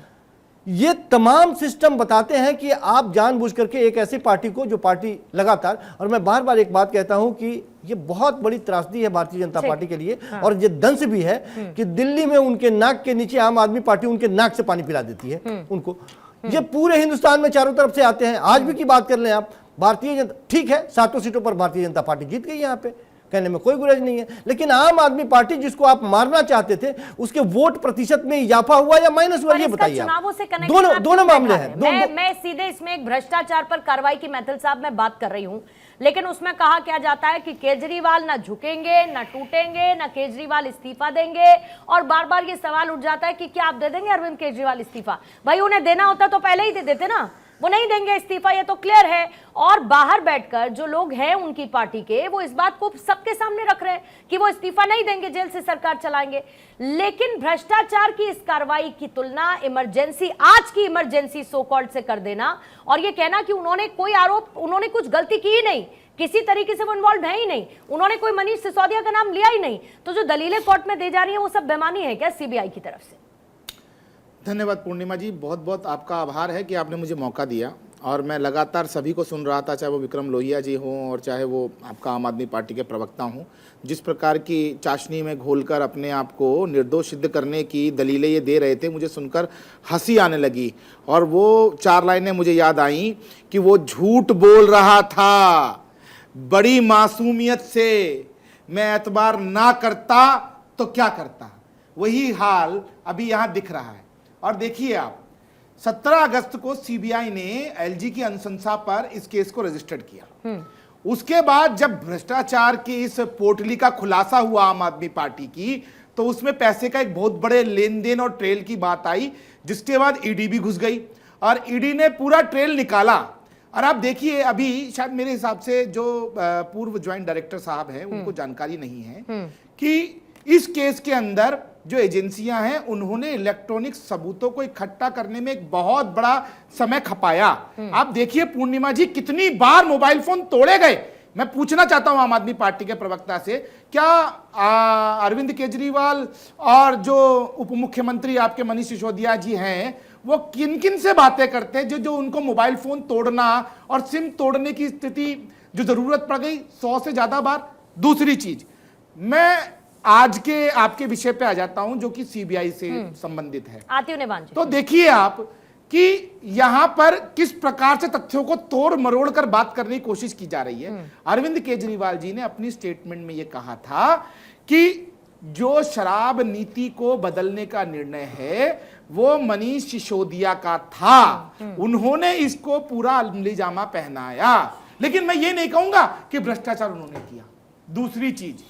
ये तमाम सिस्टम बताते हैं कि आप जानबूझ करके एक ऐसी पार्टी को, जो पार्टी लगातार, और मैं बार बार एक बात कहता हूं कि ये बहुत बड़ी त्रासदी है भारतीय जनता पार्टी के लिए, और ये दंश भी है कि दिल्ली में उनके नाक के नीचे आम आदमी पार्टी उनके नाक से पानी पिला देती है उनको। ये पूरे हिंदुस्तान में चारों तरफ से आते हैं। आज भी की बात कर लें आप, भारतीय जनता, ठीक है 7 सीटों पर भारतीय जनता पार्टी जीत गई, यहाँ पे कहने में कोई गुरेज नहीं है, लेकिन आम आदमी पार्टी जिसको आप मारना चाहते थे, उसके वोट प्रतिशत में इजाफा हुआ या माइनस हुआ, ये बताइए। चुनावों से दोनों मामले हैं। मैं सीधे इसमें एक भ्रष्टाचार पर कार्रवाई की मैथिल साहब मैं बात कर रही हूं, लेकिन उसमें कहा क्या जाता है कि केजरीवाल ना झुकेंगे, ना टूटेंगे, ना केजरीवाल इस्तीफा देंगे, और बार बार ये सवाल उठ जाता है कि क्या आप दे देंगे अरविंद केजरीवाल इस्तीफा? भाई उन्हें देना होता तो पहले ही दे देते ना, वो नहीं देंगे इस्तीफा, ये तो क्लियर है। और बाहर बैठकर जो लोग हैं उनकी पार्टी के, वो इस बात को सबके सामने रख रहे हैं कि वो इस्तीफा नहीं देंगे, जेल से सरकार चलाएंगे। लेकिन भ्रष्टाचार की इस कार्रवाई की तुलना इमरजेंसी, आज की इमरजेंसी सो कॉल्ड से कर देना और ये कहना कि उन्होंने कोई आरोप, उन्होंने कुछ गलती की ही नहीं, किसी तरीके से वो इन्वॉल्व है ही नहीं, उन्होंने कोई मनीष सिसोदिया का नाम लिया ही नहीं, तो जो दलीलें कोर्ट में दे जा रही है वो सब बेमानी है क्या सीबीआई की तरफ से? धन्यवाद पूर्णिमा जी, बहुत बहुत आपका आभार है कि आपने मुझे मौका दिया, और मैं लगातार सभी को सुन रहा था, चाहे वो विक्रम लोहिया जी हों और चाहे वो आपका आम आदमी पार्टी के प्रवक्ता हों, जिस प्रकार की चाशनी में घोलकर अपने आप को निर्दोष सिद्ध करने की दलीलें ये दे रहे थे, मुझे सुनकर हंसी आने लगी। और वो 4 लाइनें मुझे याद आईं कि वो झूठ बोल रहा था बड़ी मासूमियत से, मैं एतबार ना करता तो क्या करता, वही हाल अभी यहां दिख रहा है। और देखिए आप, 17 अगस्त को सीबीआई ने एलजी की अनुशंसा पर इस केस को रजिस्टर्ड किया। उसके बाद जब भ्रष्टाचार की इस पोटली का खुलासा हुआ आम आदमी पार्टी की, तो उसमें पैसे का एक बहुत बड़े लेन देन और ट्रेल की बात आई, जिसके बाद ईडी भी घुस गई और ईडी ने पूरा ट्रेल निकाला। और आप देखिए, अभी शायद मेरे हिसाब से जो पूर्व ज्वाइंट डायरेक्टर साहब हैं उनको जानकारी नहीं है कि इस केस के अंदर जो एजेंसियां हैं उन्होंने इलेक्ट्रॉनिक सबूतों को इकट्ठा करने में एक बहुत बड़ा समय खपाया। आप देखिए पूर्णिमा जी, कितनी बार मोबाइल फोन तोड़े गए। मैं पूछना चाहता हूं आम आदमी पार्टी के प्रवक्ता से, क्या अरविंद केजरीवाल और जो उप मुख्यमंत्री आपके मनीष सिसोदिया जी हैं, वो किन किन से बातें करते हैं जो उनको मोबाइल फोन तोड़ना और सिम तोड़ने की स्थिति जो जरूरत पड़ गई 100 से ज्यादा बार। दूसरी चीज, मैं आज के आपके विषय पे आ जाता हूं जो कि सीबीआई से संबंधित है। आती हूं निवान जी। तो देखिए आप कि यहां पर किस प्रकार से तथ्यों को तोड़ मरोड़ कर बात करने की कोशिश की जा रही है। अरविंद केजरीवाल जी ने अपनी स्टेटमेंट में यह कहा था कि जो शराब नीति को बदलने का निर्णय है वो मनीष सिसोदिया का था, उन्होंने इसको पूरा अमलीजामा पहनाया। लेकिन मैं ये नहीं कहूंगा कि भ्रष्टाचार उन्होंने किया। दूसरी चीज,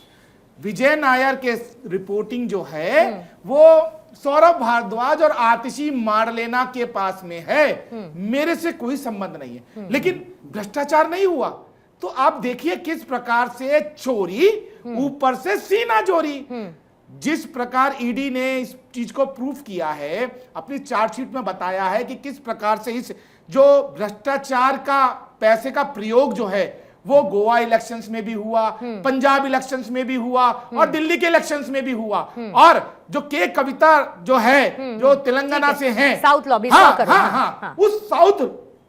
विजय नायर के रिपोर्टिंग जो है वो सौरभ भारद्वाज और आतिशी मारलेना के पास में है, मेरे से कोई संबंध नहीं है। लेकिन भ्रष्टाचार नहीं हुआ। तो आप देखिए किस प्रकार से चोरी, ऊपर से सीना चोरी। जिस प्रकार ईडी ने इस चीज को प्रूफ किया है, अपनी चार्जशीट में बताया है कि किस प्रकार से इस जो भ्रष्टाचार का पैसे का प्रयोग जो है वो गोवा इलेक्शंस में भी हुआ, पंजाब इलेक्शंस में भी हुआ और दिल्ली के इलेक्शंस में भी हुआ। और जो के कविता जो है जो तेलंगाना से हैं, साउथ लॉबी, उस साउथ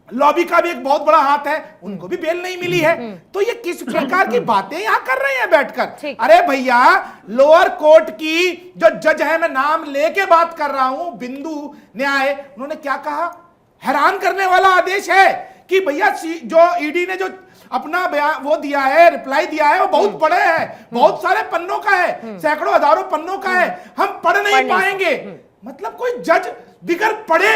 लॉबी का भी एक बहुत बड़ा हाथ है, उनको भी बेल नहीं मिली है। तो ये किस प्रकार की बातें यहां कर रहे हैं बैठकर। अरे भैया, लोअर कोर्ट की जो जज है, मैं नाम लेके बात कर रहा हूं, बिंदु न्याय, उन्होंने क्या कहा, हैरान करने वाला आदेश है कि भैया जो ईडी ने जो अपना बयान वो दिया है, रिप्लाई दिया है, वो बहुत बड़े है, बहुत सारे पन्नों का है, सैकड़ों हजारों पन्नों का है, हम पढ़ नहीं पाएंगे। मतलब कोई जज बिगर पढ़े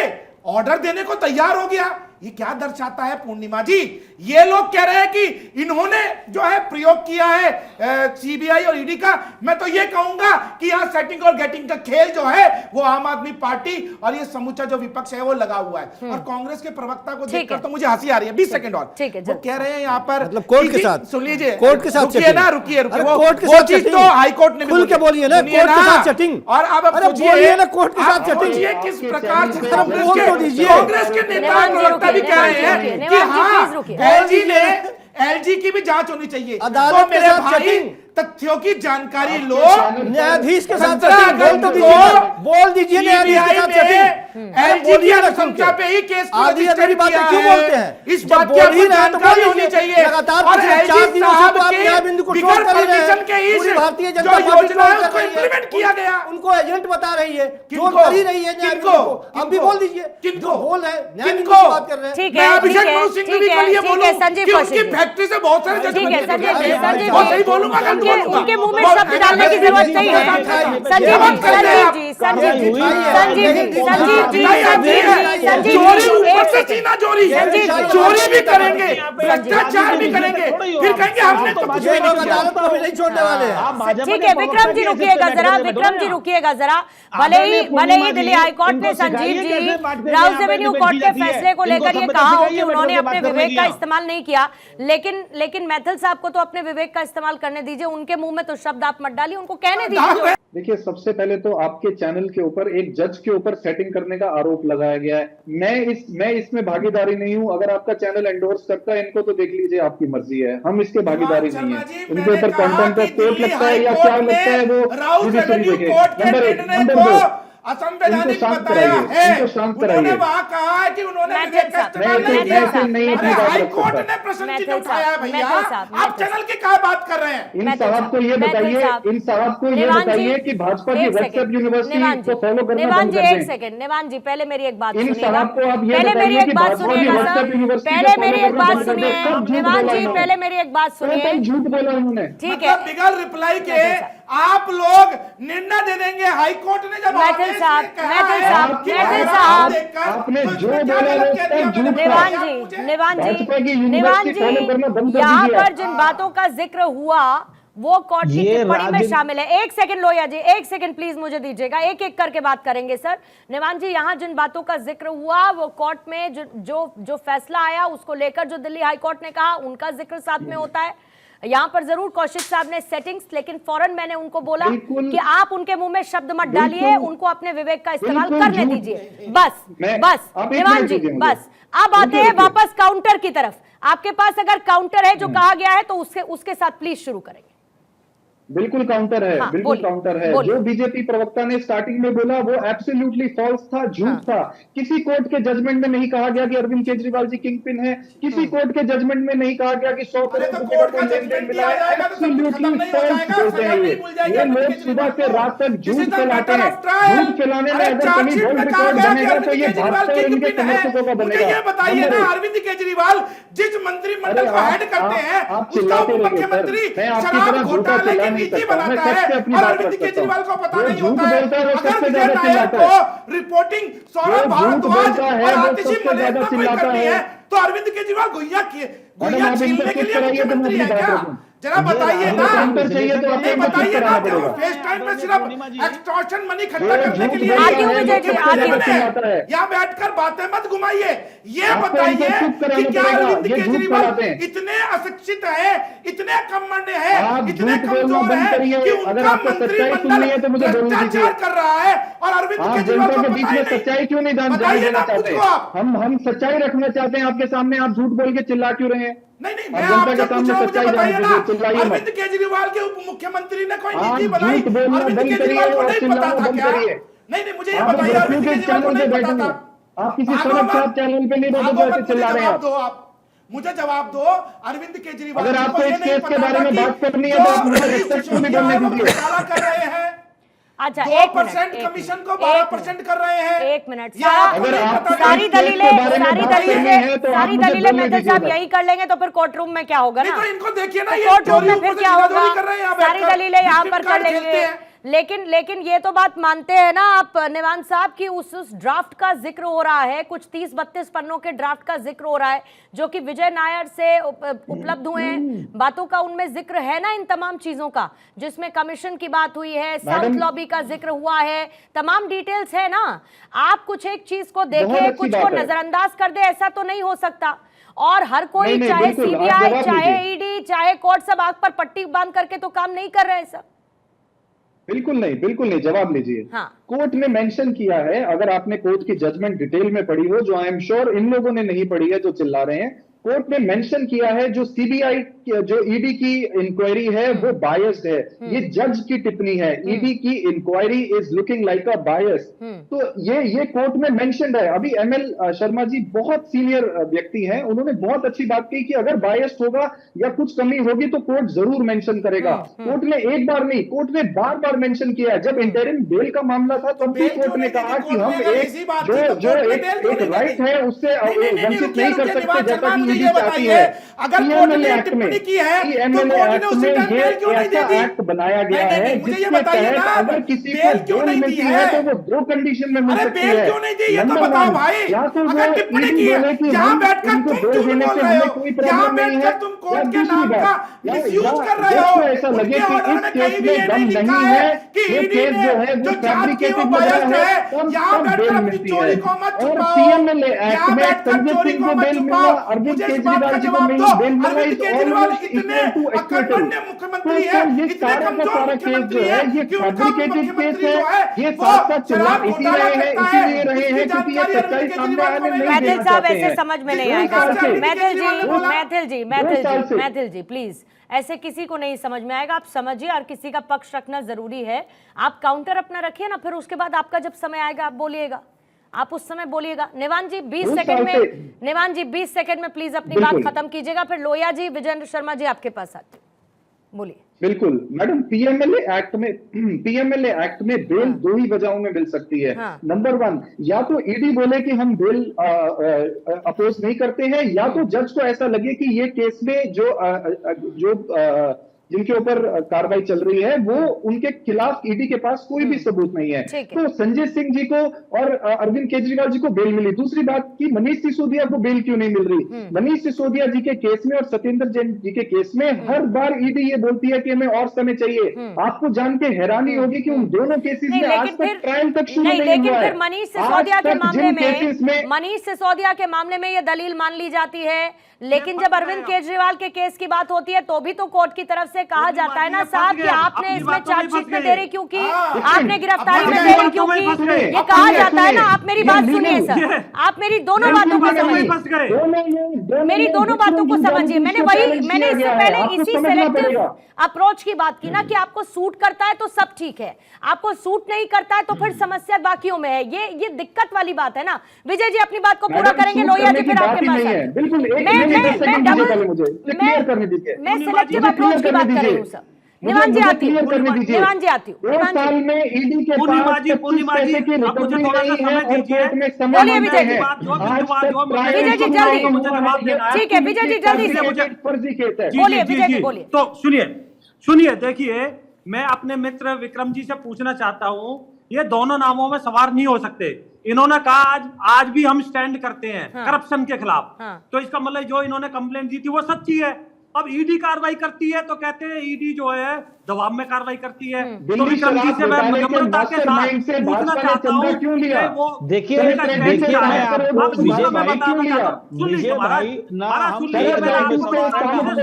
ऑर्डर देने को तैयार हो गया। ये क्या दर्शाता है पूर्णिमा जी? ये लोग कह रहे हैं कि इन्होंने जो है प्रयोग किया है सीबीआई और ईडी का। मैं तो ये कहूंगा कि यहाँ सेटिंग और गेटिंग का खेल जो है वो आम आदमी पार्टी और ये समूचा जो विपक्ष है वो लगा हुआ है। और कांग्रेस के प्रवक्ता को देखकर तो मुझे हंसी आ रही है। 20 सेकंड और वो कह रहे हैं यहाँ पर मतलब कोर्ट के साथ, सुन लीजिए, कोर्ट के साथ रुकिए ना, रुकिए कोर्ट के वो साथ चीज तो हाईकोर्ट ने खुल के बोलिए ना, कोर्ट के साथ चेटिंग। और अब बोलिए ना कोर्ट के साथ चेटिंग, किस प्रकार से कांग्रेस के नेता प्रवक्ता भी कह रहे हैं कि हाँ एलजी की भी जांच होनी चाहिए। तो मेरे भाई तथ्यों की जानकारी लो, न्यायाधीश के साथ बोल दीजिए एलजी की अनुशंसा पे ही केस को रजिस्टर किया है। इस बात की आपको जानकारी होनी चाहिए। और एलजी साहब के बिगर परमिशन के इस जो योजना है उसको इंप्लीमेंट किया गया, उनको एजेंट बता रही है, जो कर ही रही है न्यायाधीश को। अब भी बोल दीजिए, किनको बोल रहे हैं, न्यायाधीश की बात कर रहे हैं। मैं अभिषेक मनु सिंह भी के लिए बोलूं कि उनकी फैक्ट्री से बहुत सारे जजमेंट सही बोलूंगा, उनके मुंह में शब्द डालने की जरूरत नहीं है। चोरी भी करेंगे, भ्रष्टाचार भी करेंगे, फिर कहेंगे हमने तो कुछ नहीं छोड़ने वाले। ठीक है, विक्रम जी रुकिएगा जरा, विक्रम जी रुकिएगा जरा। भले ही दिल्ली हाईकोर्ट ने Sanjeev ji Rouse Avenue court के फैसले को लेकर ये कहा हो कि उन्होंने अपने विवेक का इस्तेमाल नहीं किया, लेकिन मैथिल साहब को तो अपने विवेक का इस्तेमाल करने दीजिए। उनके मुंह में तो शब्द आप मत डालिए, उनको कहने दीजिए। देखिए, सबसे पहले तो आपके चैनल के ऊपर एक जज के ऊपर सेटिंग करने का आरोप लगाया गया है। मैं इसमें भागीदारी नहीं हूं। अगर आपका चैनल एंडोर्स करता है इनको तो देख लीजिए, आपकी मर्जी है, हम इसके भागीदारी नहीं है। उनके ऊपर कंटेंट का कोर्ट लगता है या क्या लगता है वो जुडिशरी देखे। नंबर 2 असंवैधानिक बताया है। उन्होंने वहां कहा है कि उन्होंने हाईकोर्ट ने प्रश्न चिन्ह उठाया है। भैया आप चैनल की क्या बात कर रहे हैं? इन साहब को ये बताइए कि भाजपा की व्हाट्सएप यूनिवर्सिटी को फॉलो करना बंद कर दें। एक सेकंड निवान जी, पहले मेरी एक बात इन सुनिएगा। साहब को आप ये पहले मेरी बताइए एक कि बात भाजपा की सुनिएगा व्हाट्सएप सर, यूनिवर्सिटी पहले मेरी एक बात सुनिए निवान जी, पहले मेरी एक बात सुनिए। झूठ बोला उन्होंने। ठीक है, बिगर रिप्लाई के आप लोग निर्णय दे देंगे। हाई कोर्ट ने जब मैथिल साहब, आपने जो बोला वो सब झूठ था। निवान जी, यहाँ पर जिन बातों का जिक्र हुआ वो कोर्ट की टिप्पणी में शामिल है। एक सेकंड लोहिया जी, एक सेकंड प्लीज मुझे दीजिएगा, एक एक करके बात करेंगे सर। निवान जी, यहाँ जिन बातों का जिक्र हुआ वो कोर्ट में जो फैसला आया उसको लेकर जो दिल्ली हाई कोर्ट ने कहा उनका जिक्र साथ में होता है। यहाँ पर जरूर कौशिक साहब ने सेटिंग्स, लेकिन फौरन मैंने उनको बोला कि आप उनके मुंह में शब्द मत डालिए, उनको अपने विवेक का इस्तेमाल करने दीजिए। बस निवान जी, बस अब आते हैं वापस काउंटर की तरफ। आपके पास अगर काउंटर है जो कहा गया है तो उसके साथ प्लीज शुरू करेंगे। बिल्कुल काउंटर है, हाँ, बिल्कुल काउंटर है। जो बीजेपी प्रवक्ता ने स्टार्टिंग में बोला वो एब्सोल्युटली फॉल्स था, झूठ था। किसी कोर्ट के जजमेंट में नहीं कहा गया कि अरविंद केजरीवाल जी किंग पिन है। किसी कोर्ट के जजमेंट में नहीं कहा गया कि 100 करोड़ रुपए का लेन-देन मिला है। एब्सोल्युटली फॉल्स बोलते हैं ये लोग सुबह से रात तक झूठ फैलाते हैं। झूठ फैलाने में अगर कहीं गोल्ड रिकॉर्ड बनेगा तो ये भाजपा और इनके समर्थकों का बनेगा। ये बताइए ना, अरविंद केजरीवाल जिस मंत्रिमंडल को हेड करते हैं उसका मुख्यमंत्री शराब घोटाले नीति बनाता है और अरविंद केजरीवाल को पता नहीं होता है। अगर विजय नायर को रिपोर्टिंग सौरभ भारद्वाज और आतिशी मलिक को कोई करनी है तो अरविंद केजरीवाल गुइया छीनने के लिए मुख्यमंत्री है क्या? जरा बताइए ना, नहीं बताइए ना, फेस टाइम में सिर्फ एक्सटॉर्शन मनी इकट्ठा करने के लिए यहाँ बैठकर बातें मत घुमाइए। ये बताइए कि क्या अरविंद केजरीवाल इतने अशिक्षित है, इतने कमंड है, इतने कमजोर है कि उनका मंत्रिमंडल भ्रष्टाचार कर रहा है और अरविंद केजरीवाल को बीच में सच्चाई क्यों नहीं बताइए ना चाहते? हम सच्चाई रखना चाहते हैं आपके सामने, आप झूठ बोल के चिल्ला क्यों रहे हैं? नहीं, मैं आपसे पूछ रहा हूं, मुझे बताइए ना, अरविंद केजरीवाल के उप मुख्यमंत्री ने कोई नीति बनाई? अरविंद केजरीवाल को नहीं पता था क्या? नहीं, मुझे ये बताइए, अरविंद केजरीवाल को नहीं पता था? आप किसी सरकार चैनल पे नहीं बोलते, चिल्ला रहे हैं आप। मुझे जवाब दो, अरविंद केजरीवाल अगर आपको इस केस के बारे में बात करनी है तो आप मुझे रिस्पेक्ट में बोलने दीजिए। कर रहे हैं अच्छा, 2% कमीशन को 12% कर रहे हैं। एक मिनट, सारी दलीलें मैथिल साहब यही कर लेंगे तो फिर कोर्ट रूम में क्या होगा ना? तो इनको देखिए ना, कोर्ट रूम में फिर क्या होगा? सारी दलीलें यहाँ पर कर लेंगे। लेकिन ये तो बात मानते हैं ना आप निवान साहब कि उस ड्राफ्ट का जिक्र हो रहा है, कुछ 30-32 पन्नों के ड्राफ्ट का जिक्र हो रहा है जो कि विजय नायर से उपलब्ध हुए हैं। बातों का उनमें जिक्र है ना, इन तमाम चीजों का, जिसमें कमीशन की बात हुई है, साउथ लॉबी का जिक्र हुआ है, तमाम डिटेल्स है ना। आप कुछ एक चीज को देखें, कुछ को नजरअंदाज कर दे, ऐसा तो नहीं हो सकता। और हर कोई, चाहे सीबीआई, चाहे ईडी, चाहे कोर्ट, सब आंख पर पट्टी बांध करके तो काम नहीं कर रहे हैं सब। बिल्कुल नहीं, जवाब लीजिए। हाँ। कोर्ट ने मेंशन किया है, अगर आपने कोर्ट की जजमेंट डिटेल में पढ़ी हो, जो आई एम श्योर इन लोगों ने नहीं पढ़ी है जो चिल्ला रहे हैं, कोर्ट ने मेंशन किया है जो सीबीआई जो ईडी की इंक्वायरी है वो बायस्ड है। ये जज की टिप्पणी है, ईडी की inquiry is looking like a bias. तो ये कोर्ट में मेंशन्ड है। अभी एमएल शर्मा जी बहुत सीनियर व्यक्ति हैं, उन्होंने बहुत अच्छी बात कही कि अगर बायस्ड होगा या कुछ कमी होगी तो कोर्ट जरूर मेंशन करेगा। कोर्ट ने एक बार नहीं, कोर्ट ने बार मेंशन किया। जब इंटरिम बेल का मामला था तब भी कोर्ट ने कहा कि हम एक राइट है उससे वंचित नहीं कर सकते, जैसा कि ईडी चाहती है। अगर कोर्ट ने टिप्पणी की है तो कोर्ट ने उसी टाइम बेल क्यों नहीं दे दी? एक्ट बनाया गया है जिसके तहत अगर किसी को बेल मिलती है तो वो 2 कंडीशन में मिल सकती है। बेल क्यों नहीं दी ये तो बताओ भाई। अगर टिप्पणी की है, यहाँ बैठकर तुम झूठ बोल रहे हो, यहाँ बैठकर तुम कोर्ट के नाम का मिसयूज कर रहे हो। ऐसा लगे कि इस केस में दम नहीं है, ये केस जो है वो फैब्रिकेटेड लग रहा है, यहाँ बैठकर अपनी चोरी को मत छुपाओ। पीएमएलए एक्ट में संजय सिंह को बेल मिला, अरविंद केजरीवाल जी को बेल मिला, अरविंद केजरीवाल इतने अकड़ने मुख्यमंत्री है, इतने कमजोर मुख्यमंत्री है कि उनका मुख्यमंत्री जो है ये साथ शराब घोटाला इसीलिए रहे हैं क्योंकि ये सच्चाई सामने आने नहीं देना मैथिल साहब ऐसे समझ में नहीं आएगा। मैथिल जी प्लीज, ऐसे किसी को नहीं समझ में आएगा। आप समझिए और किसी का पक्ष रखना जरूरी है। आप काउंटर अपना रखिए ना, फिर उसके बाद आपका जब समय आएगा आप बोलिएगा, आप उस समय बोलिएगा। निवान जी 20 सेकंड में प्लीज अपनी बात खत्म कीजिएगा, फिर लोहिया जी, विजेंद्र शर्मा जी आपके पास आते, बोलिए। बिल्कुल मैडम, पीएमएलए एक्ट में बेल 2 ही वजहों में मिल सकती है। हाँ। नंबर 1, या तो ईडी बोले कि हम बेल अपोज नहीं करते हैं, या तो जज को ऐसा लगे कि ये केस में जो जिनके ऊपर कार्रवाई चल रही है, वो उनके खिलाफ ईडी के पास कोई भी सबूत नहीं है। ठीक है। तो संजय सिंह जी को और अरविंद केजरीवाल जी को बेल मिली। दूसरी बात कि मनीष सिसोदिया को बेल क्यों नहीं मिल रही? मनीष सिसोदिया जी के केस में और सत्येंद्र जैन जी के केस में हर बार ईडी ये बोलती है कि हमें और समय चाहिए। आपको जान के हैरानी होगी कि उन दोनों केसेस में आज तक ट्रायल तक शुरू नहीं लेकिन हुआ है। फिर मनीष सिसोदिया के आज तक मामले जिन केसेस में मनीष सिसोदिया के मामले में ये दलील मान ली जाती है, लेकिन जब अरविंद केजरीवाल के केस की बात होती है तो भी तो कोर्ट की तरफ से कहा जाता है ना साहब कि आपने इसमें चार्जशीट में देरी क्यों की, आपने गिरफ्तारी में देरी क्यों की, ये कहा जाता है ना। आप मेरी बात सुनिए सर, आप मेरी दोनों बातों को समझिए, मेरी दोनों बातों को समझिए। मैंने इससे पहले इसी सेलेक्टिव अप्रोच की बात की ना कि आपको सूट करता है तो सब ठीक है, आपको सूट नहीं करता है तो फिर समस्या बाकियों में है। ये दिक्कत वाली बात है ना। विजय जी अपनी बात को पूरा करेंगे, लोहिया जी फिर आपके पास आए। मैं सिलेक्टिव अप्रोच की बात कर रही हूँ सर। निवान जी आती हूँ, निवान जी आती हूँ। साल में ईडी के पूर्णिमा जी आप मुझे थोड़ा सा समय दीजिए। बोलिए विजय जी। विजय जी जल्दी मुझे जवाब देना है। ठीक है विजय जी जल्दी से मुझे फर्जी केस है। बोलिए विजय जी बोलिए। तो सुनिए देखिए, मैं अपने मित्र विक्रम जी से पूछना चाहता हूँ, ये दोनों नामों में सवार नहीं हो सकते। इन्होंने कहा आज भी हम स्टैंड करते हैं करप्शन के खिलाफ, तो इसका मतलब जो इन्होंने कंप्लेंट दी थी वो सच्ची है। अब ईडी कार्रवाई करती है तो कहते हैं ईडी जो है दबाव में कार्रवाई करती है। तो विक्रम जी से मैं नम्रता के साथ पूछना चाहता हूँ कि वो देखिए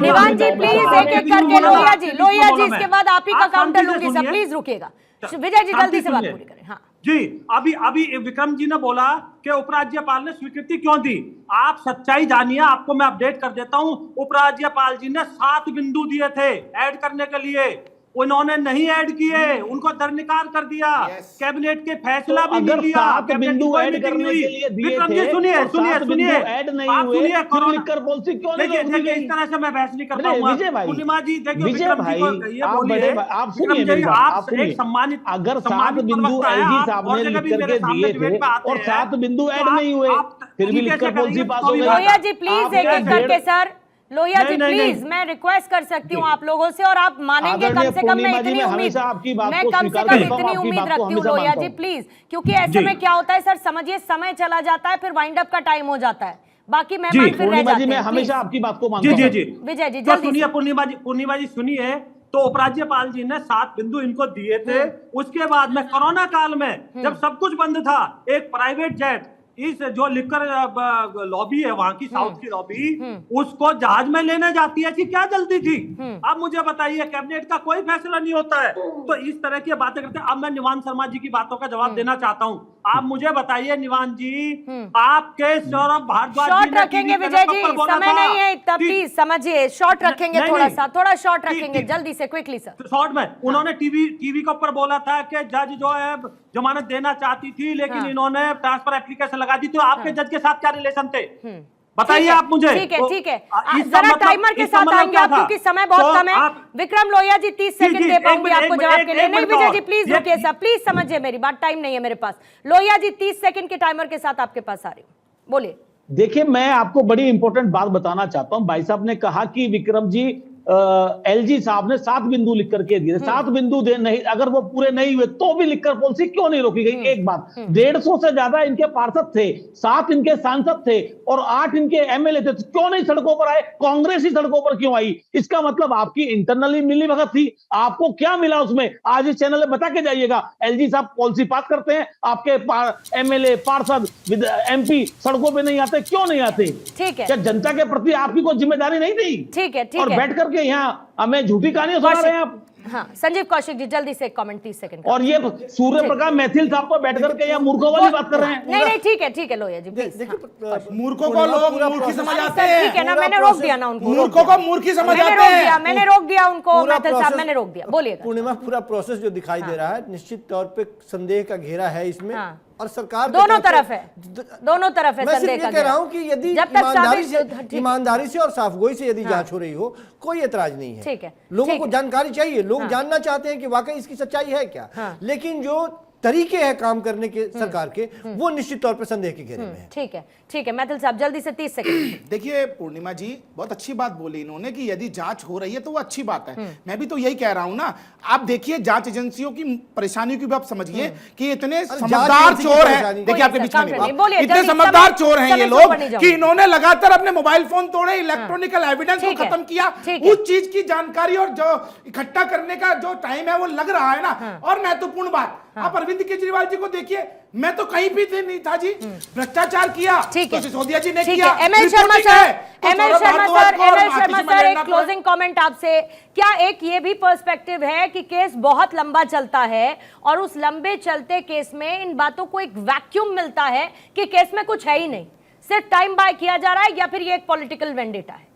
निवान जी प्लीज एक एक करके। लोहिया जी इसके बाद आप ही का काउंटर लूंगी सर, प्लीज रुकिएगा। विजय जी जल्दी से बात पूरी करें। हाँ जी, अभी विक्रम जी ने बोला कि उपराज्यपाल ने स्वीकृति क्यों दी। आप सच्चाई जानिए, आपको मैं अपडेट कर देता हूं। उपराज्यपाल जी ने 7 बिंदु दिए थे ऐड करने के लिए, उन्होंने नहीं ऐड किए, उनको दरनिकार कर दिया। कैबिनेट के फैसला भी नहीं लिया। 7 बिंदु ऐड करने के लिए दिए विक्रम जी थे, सुनिए ऐड नहीं हुए, लिखकर पॉलिसी क्यों नहीं रोकी गई? इस तरह से मैं बहस नहीं कर पाऊंगा। पूर्णिमा जी देखिए, विजय भाई आप सुनिए मेरी बात, आप सुनिए। सम्मानित अगर 7 बिंदु एलजी साहब ने लिख करके दिए थे और 7 बिंदु ऐड नहीं हुए, फिर भी लिखकर पॉलिसी पास हो गई। लोहिया जी प्लीज एक एक करके सर। लोहिया जी प्लीज मैं रिक्वेस्ट कर सकती हूँ आप लोगों से, और आप मानेंगे कम से कम। मैं इतनी उम्मीद रखती हूँ लोहिया जी प्लीज, क्योंकि ऐसे में क्या होता है सर, समझिए समय चला जाता है, फिर वाइंड अप का टाइम हो जाता है, बाकी मेहमान फिर रह जाते हैं। मैं हमेशा आपकी बात को मानता हूं। विजय जी जल्दी सुनिए। पूर्णिमा जी सुनिए। तो उपराज्यपाल जी ने 7 बिंदु इनको दिए थे। उसके बाद में कोरोना काल में जब सब कुछ बंद था, एक प्राइवेट जेट, इस जो लिकर लॉबी है वहां की, साउथ की लॉबी, उसको जहाज में लेने जाती है कि क्या जल्दी थी? अब मुझे बताइए, कैबिनेट का कोई फैसला नहीं होता है तो इस तरह की बातें करते हैं। अब मैं निवान शर्मा जी की बातों का जवाब देना चाहता हूँ। आप मुझे बताइए निवान जी, आपके सौरभ भारद्वाज शॉर्ट रखेंगे विजय जी, समय नहीं है इतना, प्लीज समझिए। शॉर्ट रखेंगे, थोड़ा शॉर्ट रखेंगे, जल्दी से क्विकली सर। शॉर्ट में उन्होंने टीवी के ऊपर बोला था कि जज जो है जमानत देना चाहती थी, लेकिन इन्होंने ट्रांसफर एप्लीकेशन लगा दी। तो आपके जज के साथ क्या रिलेशन थे बताइए आप मुझे। ठीक है जरा टाइमर के साथ आएंगे आप, क्योंकि समय बहुत कम है। विक्रम लोहिया जी 30 सेकंड दे पाऊंगी आपको जवाब के लिए। नहीं विजय जी प्लीज रुकिए सर, प्लीज समझिए मेरी बात, टाइम नहीं है मेरे पास। लोहिया जी 30 सेकंड के टाइमर के साथ आपके पास आ रही हूँ, बोलिए। देखिए मैं आपको बड़ी इंपॉर्टेंट बात बताना चाहता हूं। भाई साहब ने कहा कि विक्रम जी एलजी साहब ने 7 बिंदु लिख करके दिए थे। 7 बिंदु दे नहीं, अगर वो पूरे नहीं हुए तो भी लिखकर पॉलिसी क्यों नहीं रोकी गई? एक बात, 150 से ज्यादा इनके पार्षद थे, 7 इनके सांसद थे और 8 इनके एमएलए थे, तो क्यों नहीं सड़कों पर आए? कांग्रेस ही सड़कों पर क्यों आई? इसका मतलब आपकी इंटरनली मिली भगत थी। आपको क्या मिला उसमें? आज इस चैनल में बता के जाइएगा। एलजी साहब पॉलिसी पास करते हैं, आपके एमएलए, पार्षद, एमपी सड़कों पर नहीं आते, क्यों नहीं आते? ठीक है, क्या जनता के प्रति आपकी कोई जिम्मेदारी नहीं थी? ठीक है और बैठ करके यहाँ हमें झूठी कहानियां सुना रहे हैं आप। हाँ संजीव कौशिक जी जल्दी से कमेंट 30 सेकंड। और ये सूर्य प्रकाश मैथिल साहब पर बैठ करके यहाँ मूर्खों वाली बात कर रहे हैं। नहीं ठीक है लोहिया जी प्लीज। मूर्खों को लोग मूर्खी समझ आते हैं। ठीक है ना, मैंने रोक दिया ना उनको। मूर्खों को मूर्खी समझ आते हैं। मैंने रोक दिया उनको, मैथिल साहब मैंने रोक दिया। बोलिए। पूर्णिमा पूरा प्रोसेस जो दिखाई दे रहा है निश्चित तौर पे संदेह का घेरा है इसमें, और सरकार दोनों तरफ है संदेह का। कह रहा हूं कि यदि ईमानदारी से और साफगोई से यदि जांच हो रही हो, कोई एतराज नहीं है। ठीक है, लोगों को जानकारी चाहिए, लोग जानना चाहते हैं कि वाकई इसकी सच्चाई है क्या। लेकिन जो तरीके हैं काम करने के सरकार के, वो निश्चित तौर पर संदेह के घेरे में है। ठीक है मैथिल साहब, जल्दी से 30 सेकंड। देखिए पूर्णिमा जी बहुत अच्छी बात बोली इन्होंने कि यदि जांच हो रही है तो वो अच्छी बात है। मैं भी तो यही कह रहा हूं ना। आप देखिए जांच एजेंसियों की परेशानियों की भी आप समझिए कि इतने समझदार चोर हैं। देखिए आपके बीच में इतने समझदार चोर हैं ये लोग कि इन्होंने लगातार अपने मोबाइल फोन तोड़े, इलेक्ट्रॉनिकल एविडेंस को खत्म किया, उस चीज की जानकारी और जो इकट्ठा करने का जो टाइम है वो लग रहा है ना। और महत्वपूर्ण बात, आप अरविंद केजरीवाल जी को देखिए, मैं तो कहीं भी नहीं था जी, भ्रष्टाचार किया तो सिसोदिया जी ने किया। एमएल शर्मा सर एक क्लोजिंग कमेंट आपसे। क्या एक ये भी पर्सपेक्टिव है कि केस बहुत लंबा चलता है और उस लंबे चलते केस में इन बातों को एक वैक्यूम मिलता है कि केस में कुछ है ही नहीं, सिर्फ टाइम बाय किया जा रहा है, या फिर ये एक पॉलिटिकल वेंडेटा है?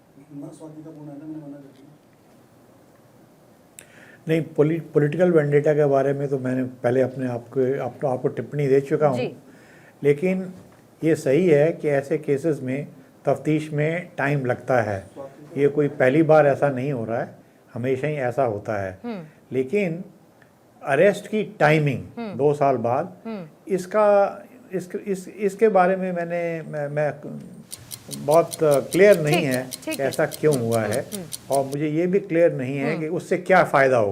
नहीं, पॉलिटिकल वेंडेटा के बारे में तो मैंने पहले अपने आपको टिप्पणी दे चुका हूँ। लेकिन ये सही है कि ऐसे केसेस में तफ्तीश में टाइम लगता है। ये कोई पहली बार ऐसा नहीं हो रहा है, हमेशा ही ऐसा होता है। लेकिन अरेस्ट की टाइमिंग 2 साल बाद, इसके बारे में मैं बहुत क्लियर नहीं है कि ऐसा क्यों हुआ है, और मुझे ये भी क्लियर नहीं है कि उससे क्या फ़ायदा होगा।